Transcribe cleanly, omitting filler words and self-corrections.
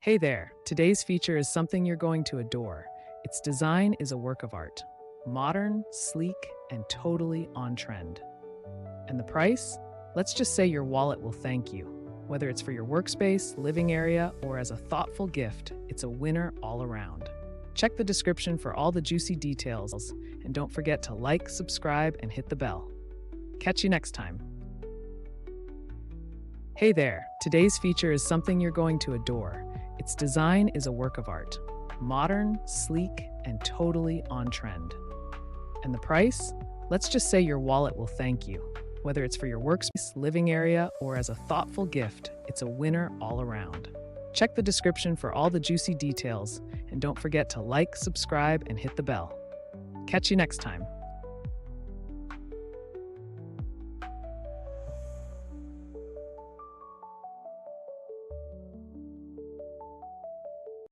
Hey there, today's feature is something you're going to adore. Its design is a work of art. Modern, sleek, and totally on trend. And the price? Let's just say your wallet will thank you. Whether it's for your workspace, living area, or as a thoughtful gift, it's a winner all around. Check the description for all the juicy details, and don't forget to like, subscribe, and hit the bell. Catch you next time. Hey there, today's feature is something you're going to adore. Its design is a work of art. Modern, sleek, and totally on trend. And the price? Let's just say your wallet will thank you. Whether it's for your workspace, living area, or as a thoughtful gift, it's a winner all around. Check the description for all the juicy details, and don't forget to like, subscribe, and hit the bell. Catch you next time.